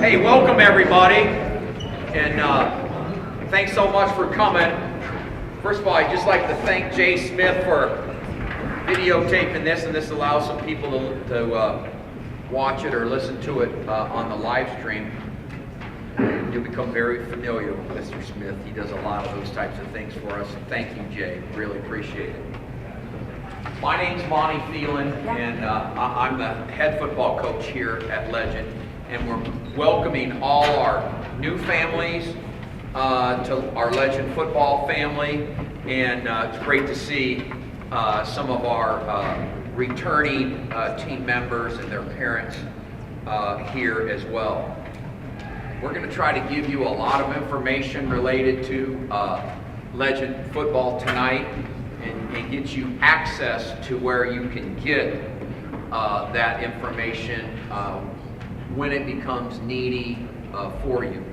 Hey, welcome everybody, and thanks so much for coming. First of all, I'd just like to thank Jay Smith for videotaping this, and this allows some people to watch it or listen to it on the live stream. You'll become very familiar with Mr. Smith. He does a lot of those types of things for us. Thank you, Jay. Really appreciate it. My name's Monty Phelan, and I'm the head football coach here at Legend, and we're welcoming all our new families to our Legend football family, and it's great to see some of our returning team members and their parents here as well. We're going to try to give you a lot of information related to Legend football tonight, and get you access to where you can get that information when it becomes needy for you.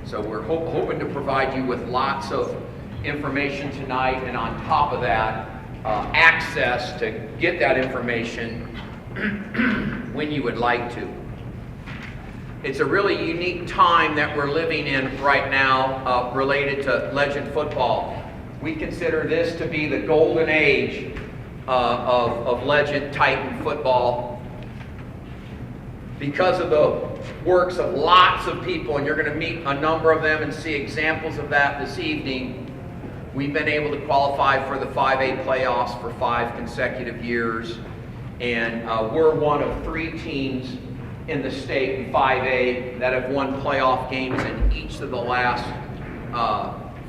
So we're hoping to provide you with lots of information tonight, and on top of that, access to get that information when you would like to. It's a really unique time that we're living in right now related to Legend football. We consider this to be the golden age of Legend Titan football because of the works of lots of people, and you're going to meet a number of them and see examples of that this evening. We've been able to qualify for the 5A playoffs for 5 consecutive years, and we're one of 3 teams in the state in 5A that have won playoff games in each of the last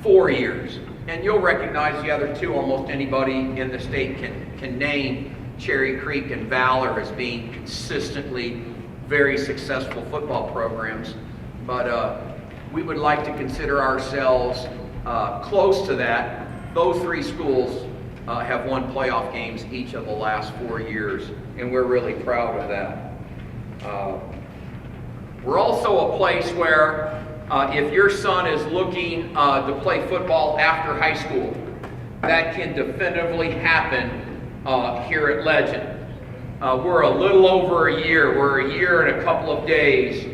4 years. And you'll recognize the other 2. Almost anybody in the state can name Cherry Creek and Valor as being consistently very successful football programs. But we would like to consider ourselves close to that. Those 3 schools have won playoff games each of the last 4 years, and we're really proud of that. We're also a place where if your son is looking to play football after high school, that can definitively happen here at Legend. We're a little over a year. We're a year and a couple of days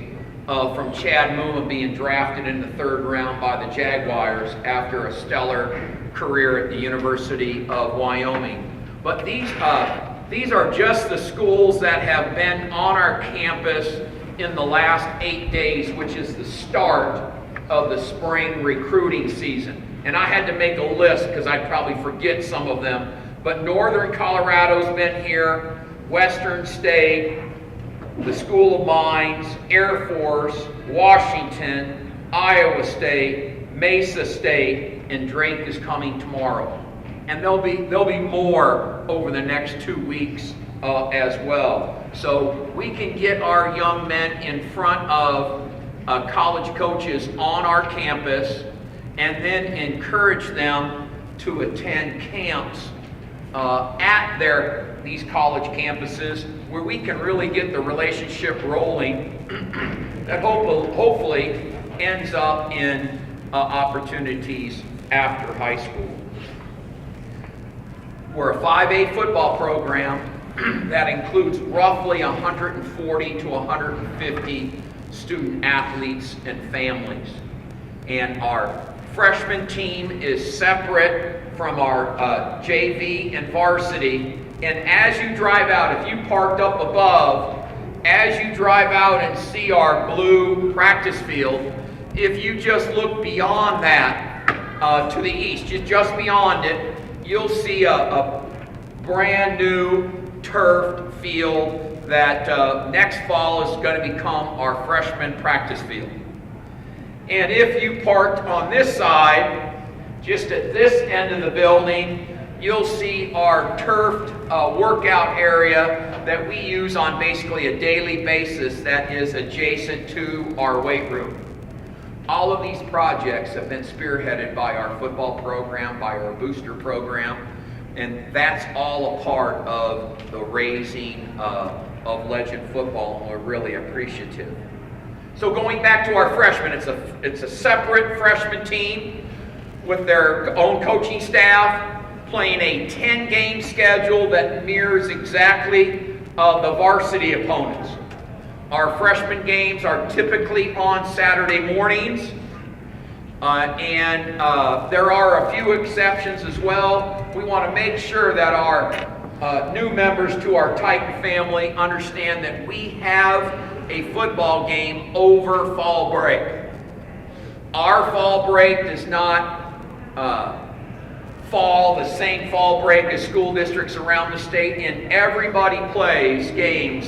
from Chad Muma being drafted in the 3rd round by the Jaguars after a stellar career at the University of Wyoming. But these are just the schools that have been on our campus in the last 8 days, which is the start of the spring recruiting season. And I had to make a list because I'd probably forget some of them. But Northern Colorado's been here, Western State, the School of Mines, Air Force, Washington, Iowa State, Mesa State, and Drake is coming tomorrow. And there'll be more over the next 2 weeks as well. So we can get our young men in front of college coaches on our campus, and then encourage them to attend camps at these college campuses, where we can really get the relationship rolling that hopefully ends up in opportunities after high school. We're a 5A football program that includes roughly 140 to 150 student athletes and families. And our freshman team is separate from our JV and varsity. And as you drive out, if you parked up above, as you drive out and see our blue practice field, if you just look beyond that to the east, just beyond it, you'll see a brand new turfed field that next fall is going to become our freshman practice field. And if you parked on this side, just at this end of the building, you'll see our turfed workout area that we use on basically a daily basis that is adjacent to our weight room. All of these projects have been spearheaded by our football program, by our booster program, and that's all a part of the raising of Legend football, and we're really appreciative. So going back to our freshmen, it's a separate freshman team with their own coaching staff, playing a 10-game schedule that mirrors exactly the varsity opponents. Our freshman games are typically on Saturday mornings. There are a few exceptions as well. We want to make sure that our new members to our Titan family understand that we have a football game over fall break. Our fall break does not fall the same fall break as school districts around the state, and everybody plays games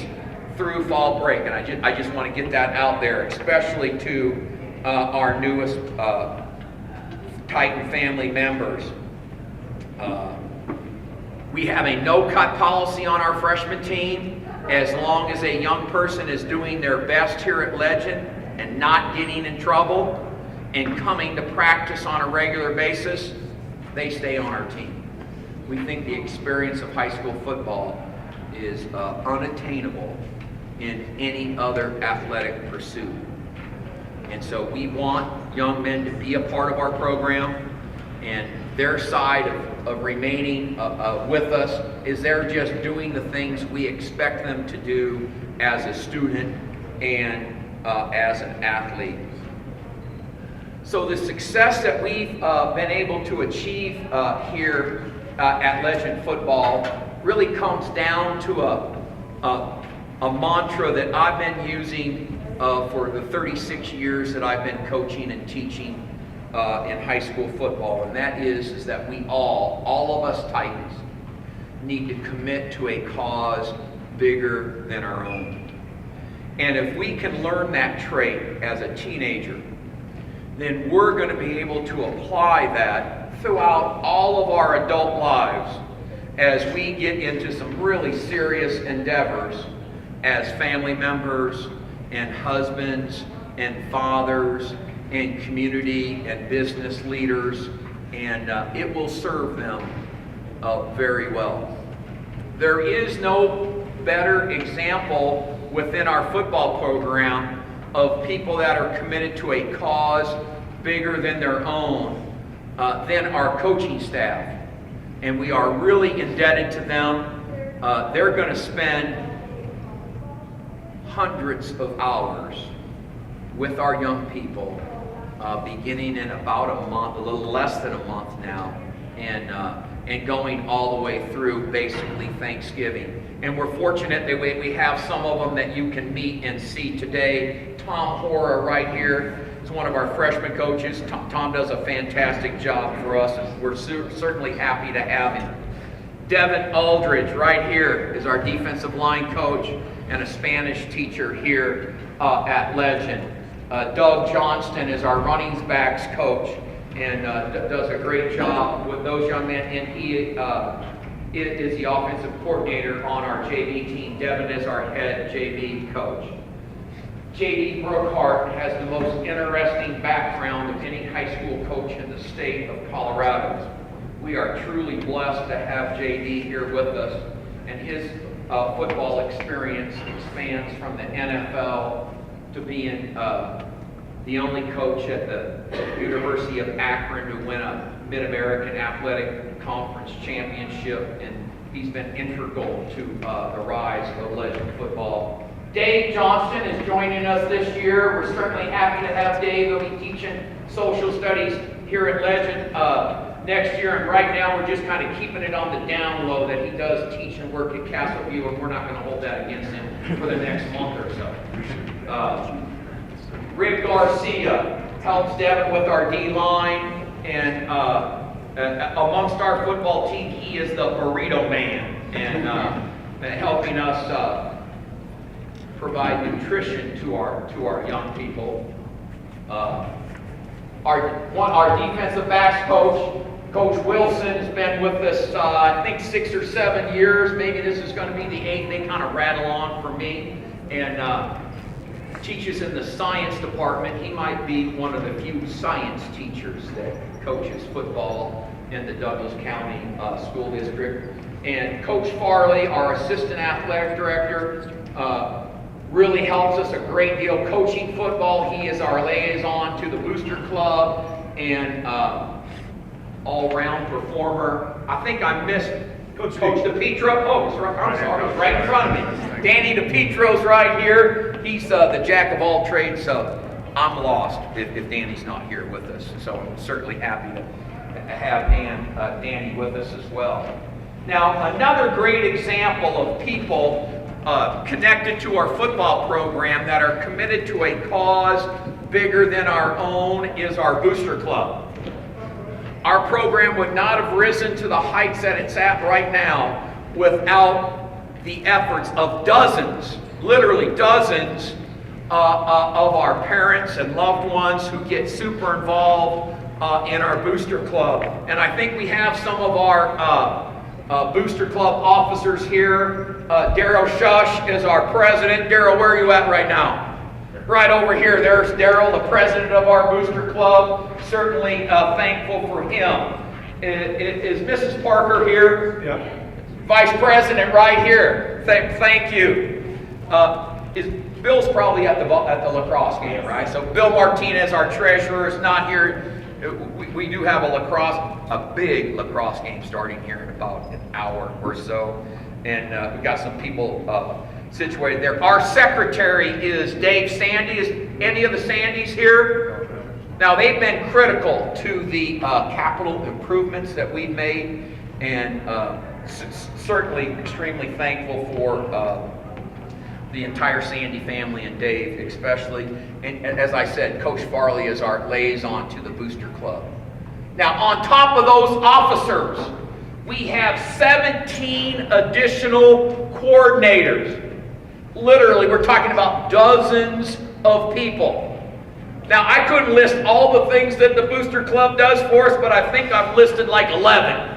through fall break. And I just want to get that out there, especially to our newest Titan family members. We have a no-cut policy on our freshman team. As long as a young person is doing their best here at Legend and not getting in trouble and coming to practice on a regular basis, they stay on our team. We think the experience of high school football is unattainable in any other athletic pursuit. And so we want young men to be a part of our program, and their side of remaining with us is they're just doing the things we expect them to do as a student and as an athlete. So the success that we've been able to achieve here at Legend Football really comes down to a mantra that I've been using for the 36 years that I've been coaching and teaching in high school football, and that is that we all of us Titans, need to commit to a cause bigger than our own. And if we can learn that trait as a teenager, then we're going to be able to apply that throughout all of our adult lives as we get into some really serious endeavors as family members and husbands and fathers and community and business leaders, and it will serve them very well. There is no better example within our football program of people that are committed to a cause bigger than their own than our coaching staff. And we are really indebted to them. They're going to spend hundreds of hours with our young people beginning in about a month, a little less than a month now, and going all the way through basically Thanksgiving. And we're fortunate that we have some of them that you can meet and see today. Tom Hora right here is one of our freshman coaches. Tom does a fantastic job for us, and we're certainly happy to have him. Devin Aldridge right here is our defensive line coach and a Spanish teacher here at Legend. Doug Johnston is our running backs coach and does a great job with those young men, and he is the offensive coordinator on our JV team. Devin is our head JV coach. J.D. Brookhart has the most interesting background of any high school coach in the state of Colorado. We are truly blessed to have J.D. here with us, and his football experience expands from the NFL to being the only coach at the University of Akron to win a Mid-American Athletic Conference championship, and he's been integral to the rise of Legend football. Dave Johnston is joining us this year. We're certainly happy to have Dave. He'll be teaching social studies here at Legend next year, and right now we're just kind of keeping it on the down low that he does teach and work at Castleview, and we're not going to hold that against him for the next month or so. Rick Garcia helps Devin with our D-line, and amongst our football team, he is the burrito man, and helping us provide nutrition to our young people. Our defensive backs coach, Coach Wilson, has been with us, I think 6 or 7 years. Maybe this is going to be the 8th. They kind of rattle on for me. And teaches in the science department. He might be one of the few science teachers that coaches football in the Douglas County School District. And Coach Farley, our assistant athletic director, really helps us a great deal coaching football. He is our liaison to the Booster Club and all-round performer. I think I missed Coach DePietro. Oh, I'm sorry, it was right in front of me. Danny DePietro's right here. he's the jack of all trades, so I'm lost if Danny's not here with us. So I'm certainly happy to have Danny with us as well. Now, another great example of people connected to our football program that are committed to a cause bigger than our own is our Booster Club. Our program would not have risen to the heights that it's at right now without the efforts of dozens, literally dozens, of our parents and loved ones who get super involved in our Booster Club. And I think we have some of our Booster Club officers here. Daryl Shush is our president. Daryl, where are you at right now? Right over here. There's Daryl, the president of our Booster Club. Certainly thankful for him. Is Mrs. Parker here? Yeah. Vice President right here. Thank you. Bill's probably at the lacrosse game, right? So Bill Martinez, our treasurer, is not here. We do have a big lacrosse game starting here in about an hour or so. And we've got some people situated there. Our secretary is Dave Sandy. Is any of the Sandys here? Now, they've been critical to the capital improvements that we've made, and certainly extremely thankful for the entire Sandy family and Dave especially. And as I said, Coach Farley is our liaison to the Booster Club. Now, on top of those officers, we have 17 additional coordinators. Literally, we're talking about dozens of people. Now, I couldn't list all the things that the Booster Club does for us, but I think I've listed like 11.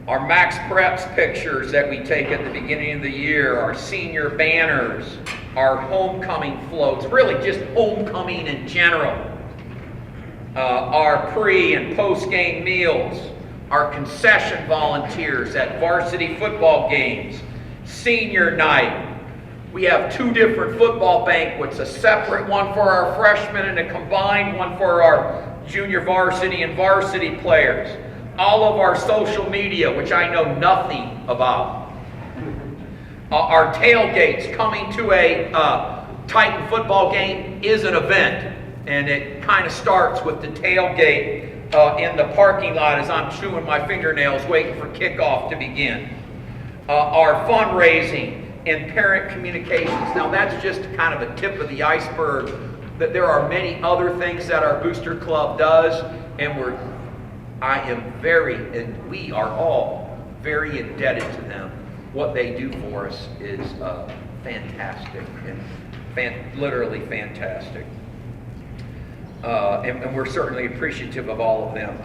Our Max Preps pictures that we take at the beginning of the year, our senior banners, our homecoming floats, really just homecoming in general, our pre- and post-game meals, our concession volunteers at varsity football games, senior night. We have 2 different football banquets, a separate one for our freshmen and a combined one for our junior varsity and varsity players. All of our social media, which I know nothing about. Our tailgates coming to a Titan football game is an event. And it kind of starts with the tailgate in the parking lot as I'm chewing my fingernails waiting for kickoff to begin. Our fundraising and parent communications. Now that's just kind of a tip of the iceberg. That there are many other things that our Booster Club does, and we are all very indebted to them. What they do for us is fantastic, and literally fantastic. And we're certainly appreciative of all of them.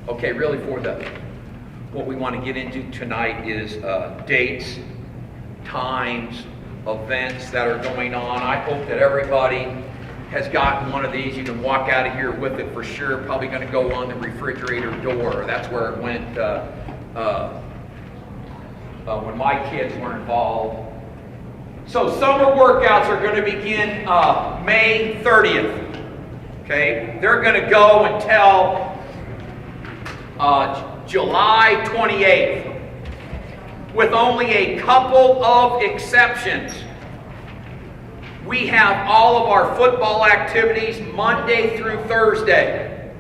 Okay, really what we want to get into tonight is dates, times, events that are going on. I hope that everybody has gotten one of these. You can walk out of here with it for sure. Probably going to go on the refrigerator door. That's where it went when my kids were involved. So summer workouts are going to begin May 30th. Okay, they're going to go until July 28th, with only a couple of exceptions. We have all of our football activities Monday through Thursday.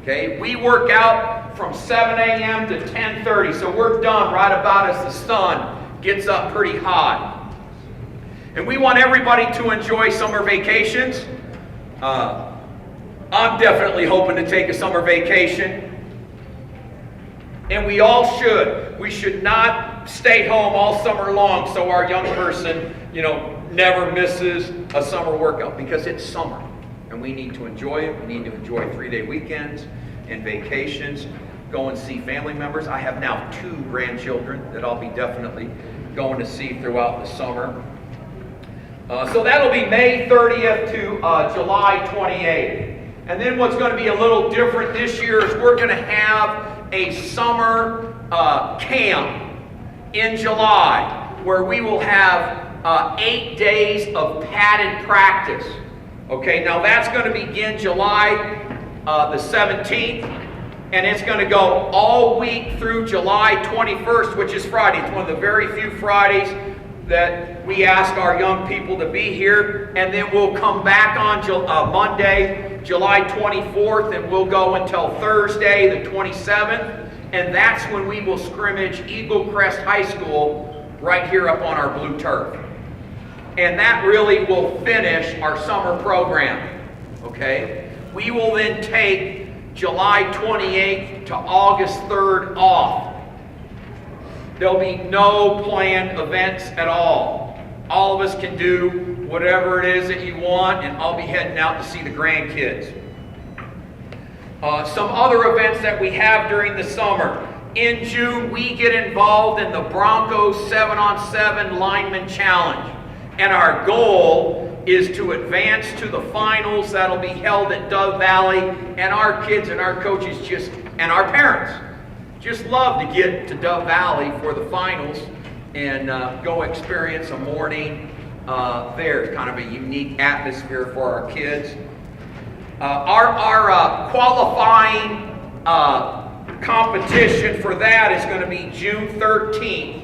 Okay, we work out from 7 a.m. to 10:30, so we're done right about as the sun gets up pretty high. And we want everybody to enjoy summer vacations. I'm definitely hoping to take a summer vacation. And we all should. We should not stay home all summer long so our young person, never misses a summer workout, because it's summer. And we need to enjoy it. We need to enjoy 3-day weekends and vacations. Go and see family members. I have now 2 grandchildren that I'll be definitely going to see throughout the summer. So that'll be May 30th to July 28th. And then what's going to be a little different this year is we're going to have a summer camp in July where we will have 8 days of padded practice. Okay, now that's going to begin July the 17th, and it's going to go all week through July 21st, which is Friday. It's one of the very few Fridays that we ask our young people to be here, and then we'll come back on Monday, July 24th, and we'll go until Thursday, the 27th, and that's when we will scrimmage Eagle Crest High School right here up on our blue turf. And that really will finish our summer program, okay? We will then take July 28th to August 3rd off. There'll be no planned events at all. All of us can do whatever it is that you want, and I'll be heading out to see the grandkids. Some other events that we have during the summer. In June, we get involved in the Broncos 7-on-7 Lineman Challenge. And our goal is to advance to the finals that'll be held at Dove Valley, and our kids and our coaches and our parents just love to get to Dove Valley for the finals and go experience a morning there. It's kind of a unique atmosphere for our kids. Our qualifying competition for that is going to be June 13th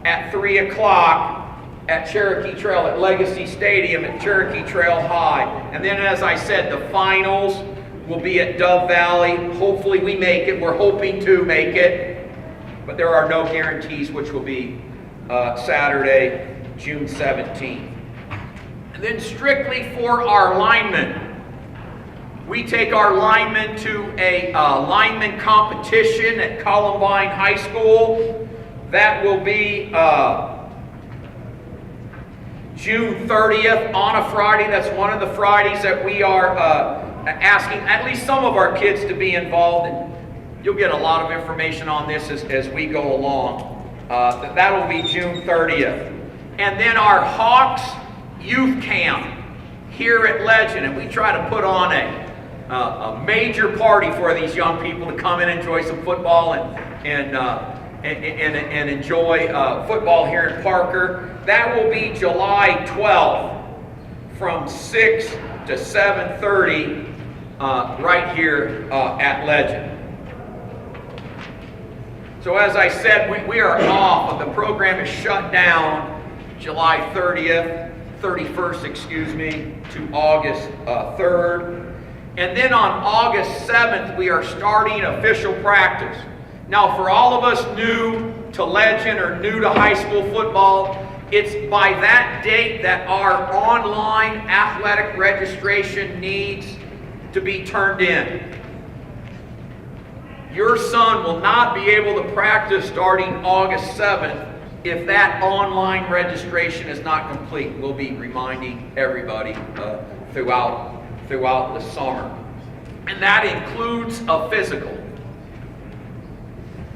at 3 o'clock at Cherokee Trail, at Legacy Stadium at Cherokee Trail High. And then, as I said, the finals will be at Dove Valley. Hopefully we make it. We're hoping to make it. But there are no guarantees, which will be Saturday, June 17th. And then strictly for our linemen, we take our linemen to a lineman competition at Columbine High School. That will be June 30th on a Friday. That's one of the Fridays that we are asking at least some of our kids to be involved. And you'll get a lot of information on this as we go along. That will be June 30th. And then our Hawks Youth Camp here at Legend. And we try to put on a major party for these young people to come and enjoy some football and enjoy football here in Parker. That will be July 12th from 6 to 7:30 right here at Legend. So as I said, we are off. The program is shut down July 31st, to August 3rd. And then on August 7th, we are starting official practice. Now, for all of us new to Legend or new to high school football, it's by that date that our online athletic registration needs to be turned in. Your son will not be able to practice starting August 7th if that online registration is not complete. We'll be reminding everybody throughout the summer. And that includes a physical.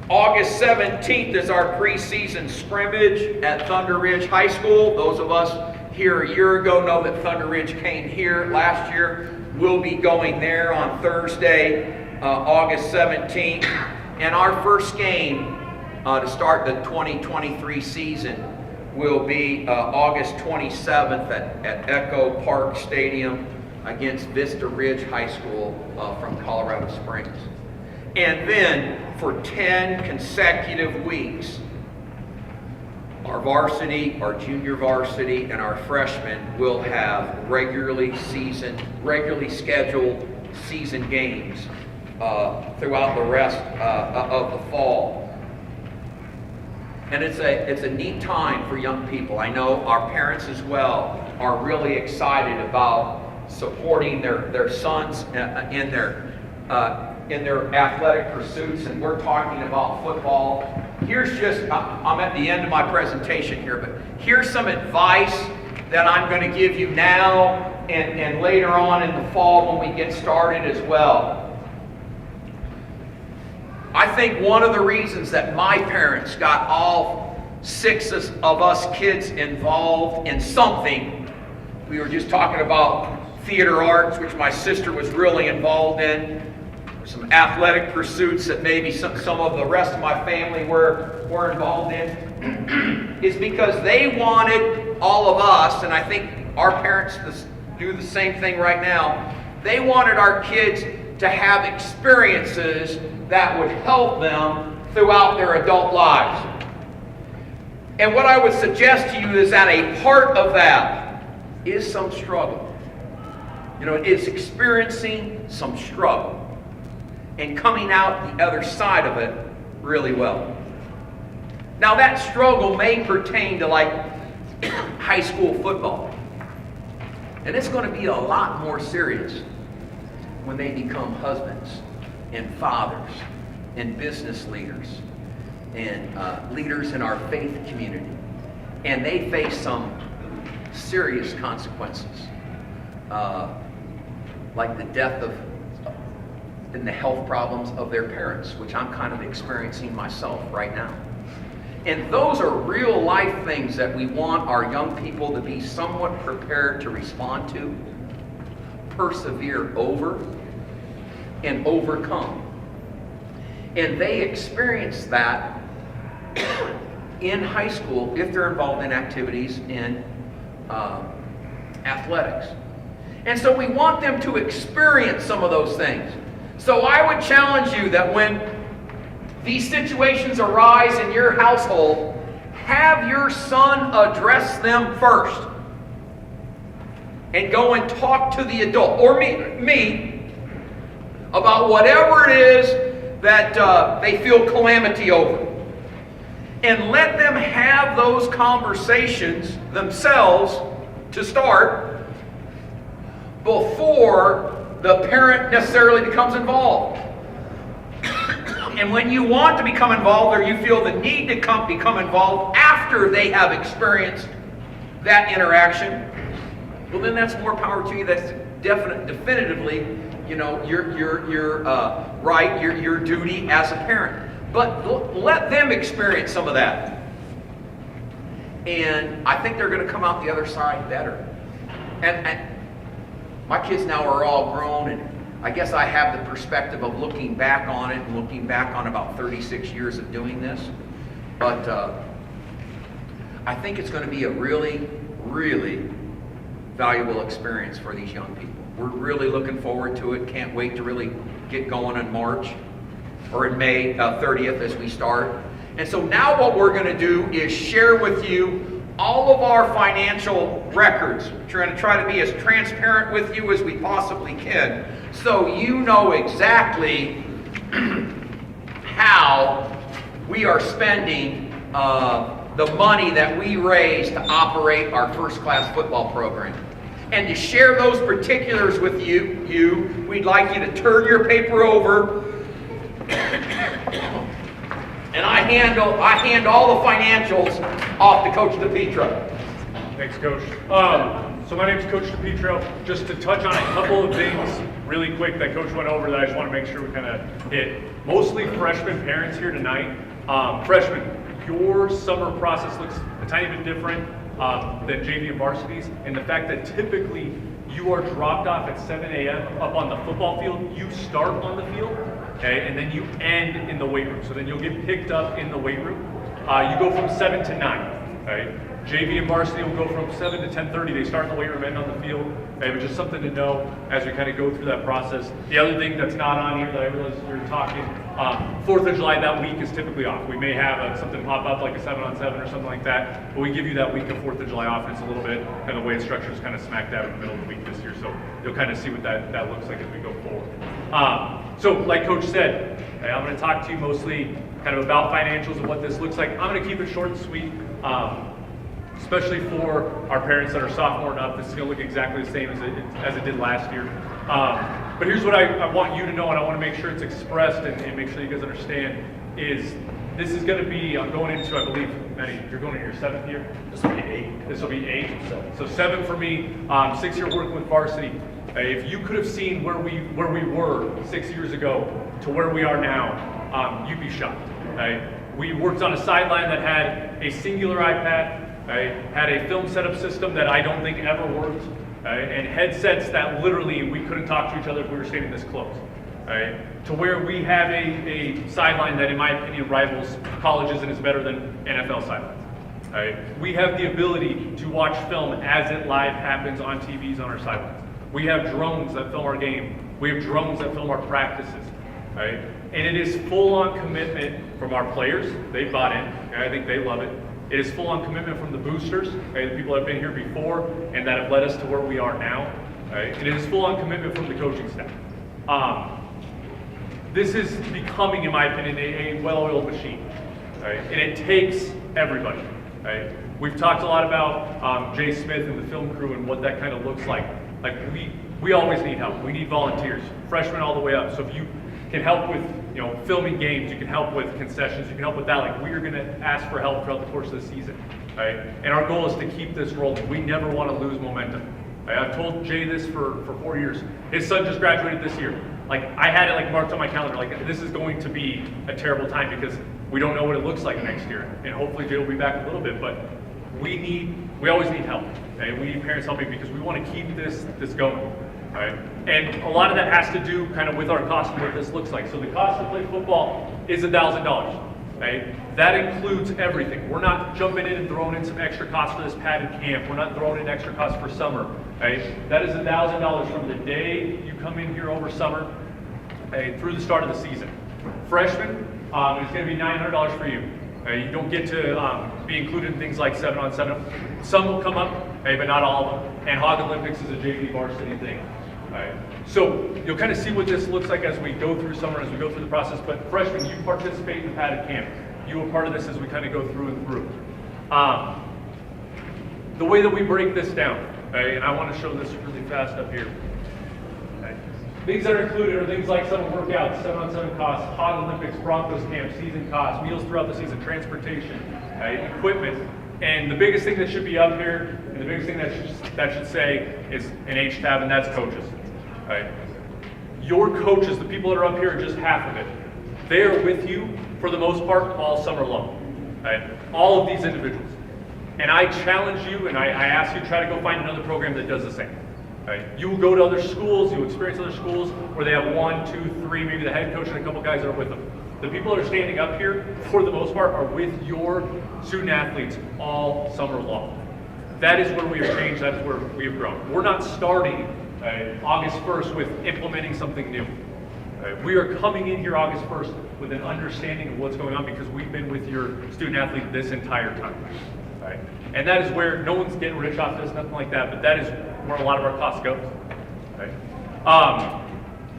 August 17th is our preseason scrimmage at Thunder Ridge High School. Those of us here a year ago know that Thunder Ridge came here last year. We'll be going there on Thursday, August 17th. And our first game to start the 2023 season will be August 27th at Echo Park Stadium against Vista Ridge High School from Colorado Springs. And then for 10 consecutive weeks, our varsity, our junior varsity, and our freshmen will have regularly scheduled season games throughout the rest of the fall. And it's a neat time for young people. I know our parents as well are really excited about supporting their sons in their athletic pursuits, and we're talking about football. Here's just, I'm at the end of my presentation here, but here's some advice that I'm going to give you now and later on in the fall when we get started as well. I think one of the reasons that my parents got all 6 of us kids involved in something, we were just talking about theater arts, which my sister was really involved in, some athletic pursuits that maybe some of the rest of my family were involved in, is because they wanted all of us, and I think our parents do the same thing right now, they wanted our kids to have experiences that would help them throughout their adult lives. And what I would suggest to you is that a part of that is some struggle. You know, it's experiencing some struggle and coming out the other side of it really well. Now that struggle may pertain to like high school football. And it's going to be a lot more serious when they become husbands and fathers and business leaders and leaders in our faith community. And they face some serious consequences, like the death of and the health problems of their parents, which I'm kind of experiencing myself right now. And those are real life things that we want our young people to be somewhat prepared to respond to, persevere over, and overcome. And they experience that in high school if they're involved in activities in athletics. And so we want them to experience some of those things. So I would challenge you that when these situations arise in your household, have your son address them first. And go and talk to the adult, or me about whatever it is that they feel calamity over. And let them have those conversations themselves to start before the parent necessarily becomes involved. And when you want to become involved, or you feel the need to become involved after they have experienced that interaction, well, then that's more power to you. That's definitively, you know, your right, your duty as a parent. But let them experience some of that, and I think they're going to come out the other side better. And my kids now are all grown, and I guess I have the perspective of looking back on it, and looking back on about 36 years of doing this. But I think it's going to be a really, really valuable experience for these young people. We're really looking forward to it. Can't wait to really get going in March, or in May 30th as we start. And so now what we're going to do is share with you all of our financial records. We're going to try to be as transparent with you as we possibly can, so you know exactly how we are spending the money that we raise to operate our first-class football program. And to share those particulars with you, we'd like you to turn your paper over. And I hand all the financials off to Coach DePietro. Thanks, Coach. So my name is Coach DePietro. Just to touch on a couple of things really quick that Coach went over that I just want to make sure we kind of hit. Mostly freshman parents here tonight. Freshmen, your summer process looks a tiny bit different than JV and varsities, and the fact that typically you are dropped off at 7 a.m. up on the football field. You start on the field, okay, and then you end in the weight room. So then you'll get picked up in the weight room. You go from 7 to 9, okay? JV and varsity will go from 7 to 10:30. They start in the weight room, end on the field. Okay, but just something to know as we kind of go through that process. The other thing that's not on here that I realize you're talking, 4th of July that week is typically off. We may have something pop up like a 7-on-7 or something like that, but we give you that week of 4th of July off. It's a little bit, kind of the way it's structured is kind of smack dab in the middle of the week this year, so you'll kind of see what that looks like as we go forward. So like Coach said, okay, I'm going to talk to you mostly kind of about financials and what this looks like. I'm going to keep it short and sweet. Especially for our parents that are sophomore and up, this is going to look exactly the same as it did last year. But here's what I want you to know, and I want to make sure it's expressed and make sure you guys understand, is this is going to be, I'm going into, I believe, Manny, you're going into your 7th year? This will be 8. This will be 8. So 7 for me, 6 year working with varsity. If you could have seen where we were 6 years ago to where we are now, you'd be shocked. Okay? We worked on a sideline that had a singular iPad, had a film setup system that I don't think ever worked, and headsets that literally we couldn't talk to each other if we were standing this close. To where we have a sideline that, in my opinion, rivals colleges and is better than NFL sidelines. We have the ability to watch film as it live happens on TVs on our sidelines. We have drones that film our game. We have drones that film our practices. And it is full-on commitment from our players. They bought in. I think they love it. It is full-on commitment from the boosters, okay, the people that have been here before and that have led us to where we are now. Right? And it is full-on commitment from the coaching staff. This is becoming, in my opinion, a well-oiled machine. Right? And it takes everybody. Right? We've talked a lot about Jay Smith and the film crew and what that kind of looks like. Like we always need help. We need volunteers, freshmen all the way up. So if you can help with filming games, you can help with concessions, you can help with that. Like we are going to ask for help throughout the course of the season. Right? And our goal is to keep this rolling. We never want to lose momentum. Right? I've told Jay this for 4 years. His son just graduated this year. Like I had it like marked on my calendar. Like this is going to be a terrible time because we don't know what it looks like next year. And hopefully Jay will be back a little bit, but we always need help. Okay? We need parents helping because we want to keep this going. Right? And a lot of that has to do kind of with our cost and what this looks like. So the cost to play football is $1,000. Right? That includes everything. We're not jumping in and throwing in some extra costs for this padded camp. We're not throwing in extra costs for summer. Right? That is $1,000 from the day you come in here over summer through the start of the season. Freshmen, it's going to be $900 for you. You don't get to be included in things like 7-on-7. Some will come up, but not all of them. And Hog Olympics is a JV varsity thing. Right. So you'll kind of see what this looks like as we go through summer, as we go through the process. But freshmen, you participate in the padded camp. You are part of this as we kind of go through and through. The way that we break this down, right, and I want to show this really fast up here. Okay. Things that are included are things like summer workouts, 7-on-7 costs, Hog Olympics, Broncos camp, season costs, meals throughout the season, transportation, equipment. And the biggest thing that should be up here, and the biggest thing that should say is an H tab, and that's coaches. Right? Your coaches, the people that are up here, are just half of it. They are with you for the most part all summer long. Right? All of these individuals. And I challenge you, and I ask you to try to go find another program that does the same. Right? You will go to other schools, you will experience other schools where they have 1, 2, 3, maybe the head coach and a couple guys that are with them. The people that are standing up here, for the most part, are with your student athletes all summer long. That is where we have changed, that is where we have grown. We're not starting August 1st with implementing something new. We are coming in here August 1st with an understanding of what's going on because we've been with your student athlete this entire time. Right? And that is where no one's getting rich off this, nothing like that, but that is where a lot of our costs go. Right?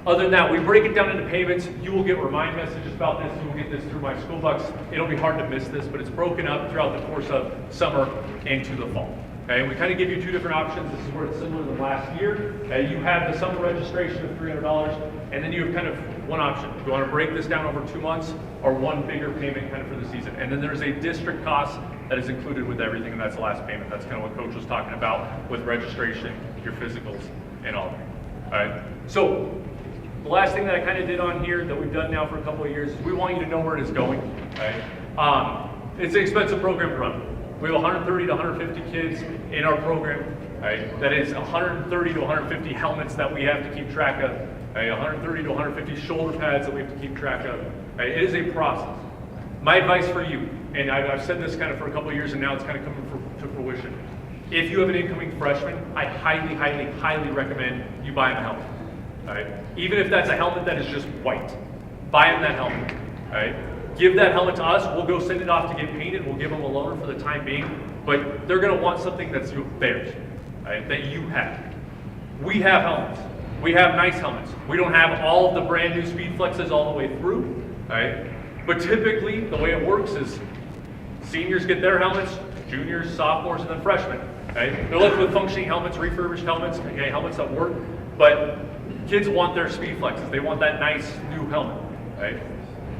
Other than that, we break it down into payments. You will get remind messages about this. You will get this through My School Bucks. It'll be hard to miss this, but it's broken up throughout the course of summer into the fall. Okay, and we kind of give you two different options. This is where it's similar to last year. You have the summer registration of $300, and then you have kind of one option. You want to break this down over 2 months, or one bigger payment kind of for the season. And then there's a district cost that is included with everything, and that's the last payment. That's kind of what Coach was talking about with registration, your physicals, and all that. All right. So the last thing that I kind of did on here that we've done now for a couple of years is we want you to know where it is going. Right? It's an expensive program to run. We have 130 to 150 kids in our program. Right? That is 130 to 150 helmets that we have to keep track of. Right? 130 to 150 shoulder pads that we have to keep track of. Right? It is a process. My advice for you, and I've said this kind of for a couple of years and now it's kind of coming to fruition. If you have an incoming freshman, I highly, highly, highly recommend you buy him a helmet. Right? Even if that's a helmet that is just white, buy them that helmet. Right? Give that helmet to us. We'll go send it off to get painted. We'll give them a loaner for the time being, but they're going to want something that's theirs, right? That you have. We have helmets. We have nice helmets. We don't have all of the brand new Speed Flexes all the way through, right? But typically, the way it works is seniors get their helmets, juniors, sophomores, and then freshmen. Right? They're left with functioning helmets, refurbished helmets, okay, helmets that work, but kids want their Speed Flexes. They want that nice new helmet, right?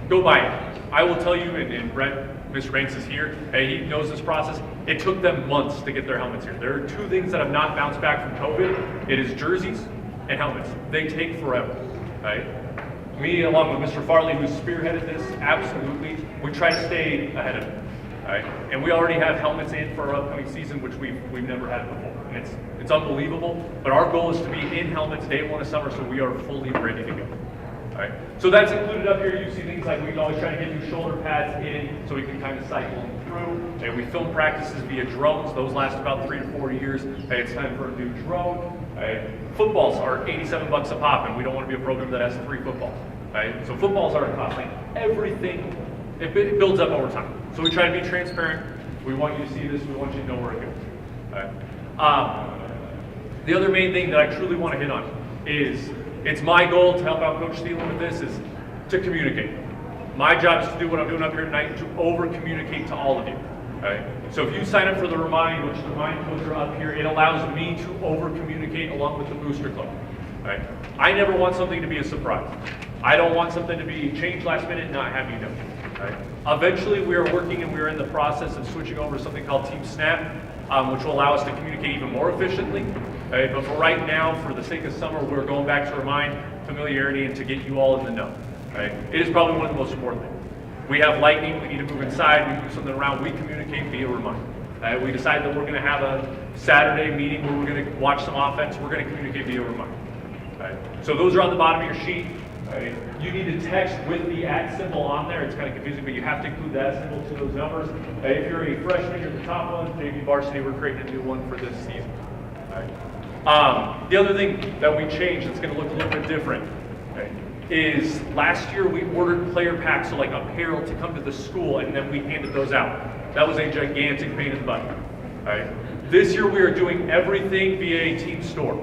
Go buy it. I will tell you, and Brett, Mr. Banks is here, he knows this process. It took them months to get their helmets here. There are two things that have not bounced back from COVID. It is jerseys and helmets. They take forever, right? Me, along with Mr. Farley, who spearheaded this, absolutely, we try to stay ahead of it, right? And we already have helmets in for our upcoming season, which we've never had before. And it's unbelievable, but our goal is to be in helmets day one of summer, so we are fully ready to go. All right. So that's included up here. You see things like we always try to get new shoulder pads in so we can kind of cycle them through. And we film practices via drones. Those last about 3 to 4 years. It's time for a new drone. Right. Footballs are $87 a pop, and we don't want to be a program that has 3 footballs. Right. So footballs are costing everything. It builds up over time. So we try to be transparent. We want you to see this. We want you to know where it goes. All right? The other main thing that I truly want to hit on is it's my goal to help out Coach Thielen with this is to communicate. My job is to do what I'm doing up here tonight, to over-communicate to all of you. Right? So if you sign up for the Remind, which the Remind codes are up here, it allows me to over-communicate along with the Booster Club. Right? I never want something to be a surprise. I don't want something to be changed last minute and not have you know. Right? Eventually, we are working and we are in the process of switching over to something called Team Snap, which will allow us to communicate even more efficiently. Right? But for right now, for the sake of summer, we're going back to Remind, familiarity, and to get you all in the know. Right? It is probably one of the most important things. We have lightning, we need to move inside, we move something around, we communicate via Remind. We decide that we're going to have a Saturday meeting where we're going to watch some offense, we're going to communicate via Remind. Right? So those are on the bottom of your sheet. Right? You need to text with the @ symbol on there. It's kind of confusing, but you have to include that symbol to those numbers. If you're a freshman, you're the top one. JV Varsity, we're creating a new one for this season. Right? The other thing that we changed that's going to look a little bit different, right, is last year we ordered player packs, so like apparel, to come to the school, and then we handed those out. That was a gigantic pain in the butt. Right? This year we are doing everything via a team store.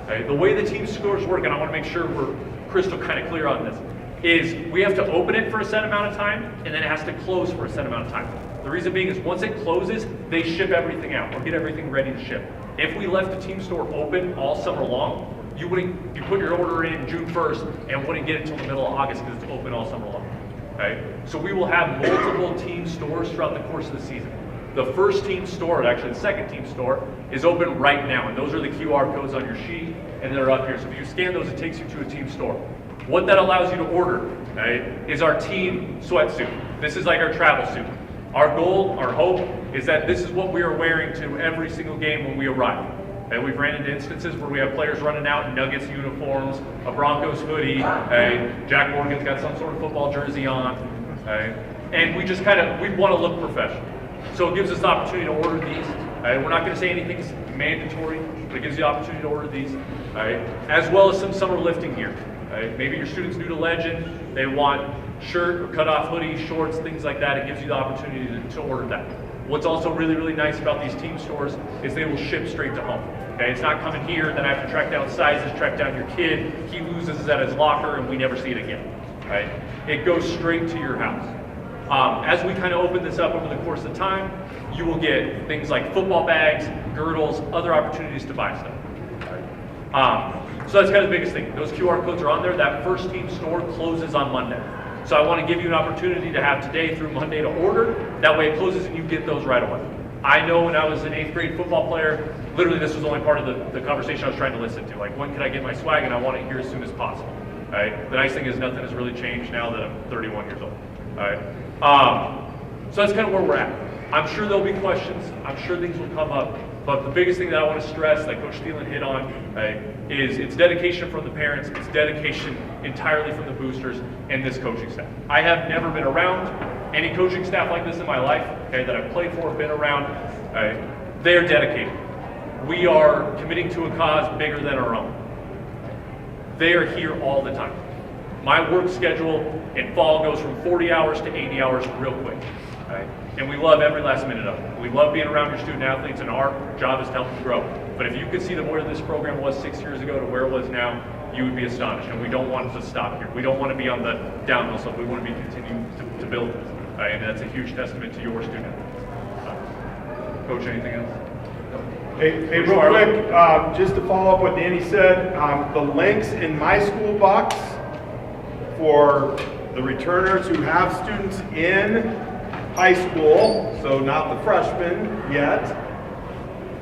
Right? The way the team stores work, and I want to make sure we're crystal kind of clear on this, is we have to open it for a set amount of time, and then it has to close for a set amount of time. The reason being is once it closes, they ship everything out or get everything ready to ship. If we left the team store open all summer long, you put your order in June 1st and wouldn't get it until the middle of August because it's open all summer long. Right? So we will have multiple team stores throughout the course of the season. The first team store, actually the second team store, is open right now, and those are the QR codes on your sheet, and they're up here. So if you scan those, it takes you to a team store. What that allows you to order, right, is our team sweatsuit. This is like our travel suit. Our goal, our hope, is that this is what we are wearing to every single game when we arrive. And we've ran into instances where we have players running out in Nuggets uniforms, a Broncos hoodie, Jack Morgan's got some sort of football jersey on, and we just we want to look professional. So it gives us the opportunity to order these. We're not going to say anything's mandatory, but it gives you the opportunity to order these, as well as some summer lifting gear. Maybe your student's new to Legend, they want shirt or cut-off hoodies, shorts, things like that. It gives you the opportunity to order that. What's also really, really nice about these team stores is they will ship straight to home. It's not coming here, then I have to track down sizes, track down your kid, he loses it at his locker, and we never see it again. It goes straight to your house. As we kind of open this up over the course of time, you will get things like football bags, girdles, other opportunities to buy stuff. So that's kind of the biggest thing. Those QR codes are on there. That first team store closes on Monday. So I want to give you an opportunity to have today through Monday to order. That way it closes and you get those right away. I know when I was an 8th grade football player, literally this was only part of the conversation I was trying to listen to. Like, when can I get my swag? And I want it here as soon as possible. The nice thing is nothing has really changed now that I'm 31 years old. So that's kind of where we're at. I'm sure there'll be questions. I'm sure things will come up. But the biggest thing that I want to stress, like Coach Thielen hit on, is it's dedication from the parents, it's dedication entirely from the boosters and this coaching staff. I have never been around any coaching staff like this in my life, that I've played for, been around. They are dedicated. We are committing to a cause bigger than our own. They are here all the time. My work schedule in fall goes from 40 hours to 80 hours real quick. And we love every last minute of it. We love being around your student athletes, and our job is to help them grow. But if you could see where this program was 6 years ago to where it was now, you would be astonished. And we don't want it to stop here. We don't want to be on the downhill slope. We want to be continuing to build this. And that's a huge testament to your student athletes. Coach, anything else? Hey, real quick, just to follow up what Danny said, the links in my school box for the returners who have students in high school, so not the freshmen yet,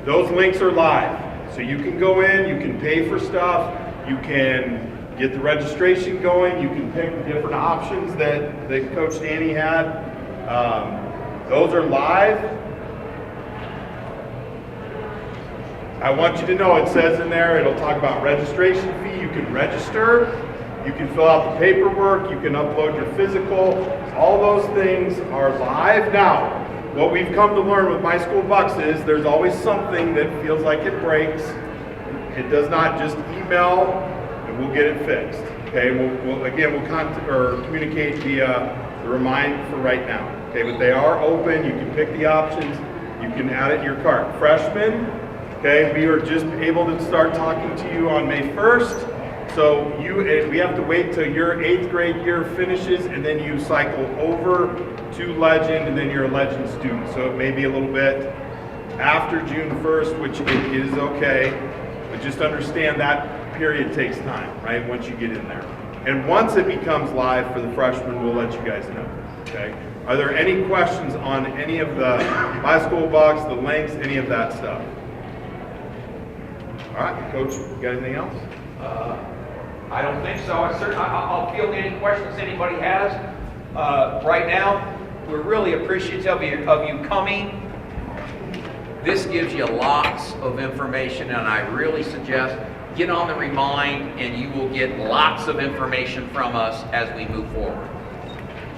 those links are live. So you can go in, you can pay for stuff, you can get the registration going, you can pick the different options that Coach Danny had. Those are live. I want you to know, it says in there, it'll talk about registration fee. You can register, you can fill out the paperwork, you can upload your physical. All those things are live. Now, what we've come to learn with My School Bucks is there's always something that feels like it breaks. It does not just email and we'll get it fixed. Okay, we'll communicate via remind for right now. Okay, but they are open. You can pick the options. You can add it in your cart. Freshmen, okay, we are just able to start talking to you on May 1st. So we have to wait till your 8th grade year finishes, and then you cycle over to Legend, and then you're a Legend student. So it may be a little bit after June 1st, which is okay, but just understand that period takes time, right, once you get in there. And once it becomes live for the freshmen, we'll let you guys know, okay? Are there any questions on any of the My School Box, the links, any of that stuff? All right, Coach, you got anything else? I don't think so. I'll field any questions anybody has. Right now, we're really appreciative of you coming. This gives you lots of information, and I really suggest get on the Remind, and you will get lots of information from us as we move forward.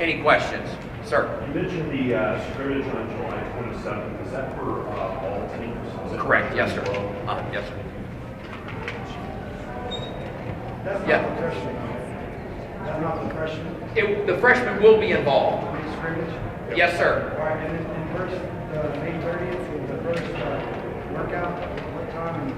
Any questions? Sir? You mentioned the scrimmage on July 27th. Is that for all teams? Is that Correct. for Yes, sir. as well? Yes, sir. That's Yeah. not the freshman. That's not the freshman. The freshmen will be involved. Scrimmage. Yes, sir. All right, and then first, May 30th, is the first workout, what time?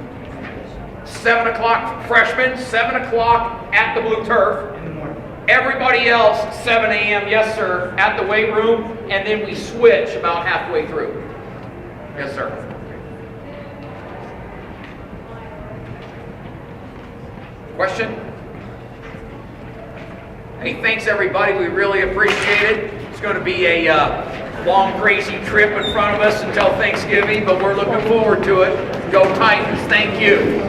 7 o'clock freshmen, 7 o'clock at the Blue Turf. In the morning. Everybody else, 7 a.m., yes, sir, at the weight room, and then we switch about halfway through. Yes, sir. Question? Hey, thanks, everybody. We really appreciate it. It's going to be a long, crazy trip in front of us until Thanksgiving, but we're looking forward to it. Go Titans. Thank you.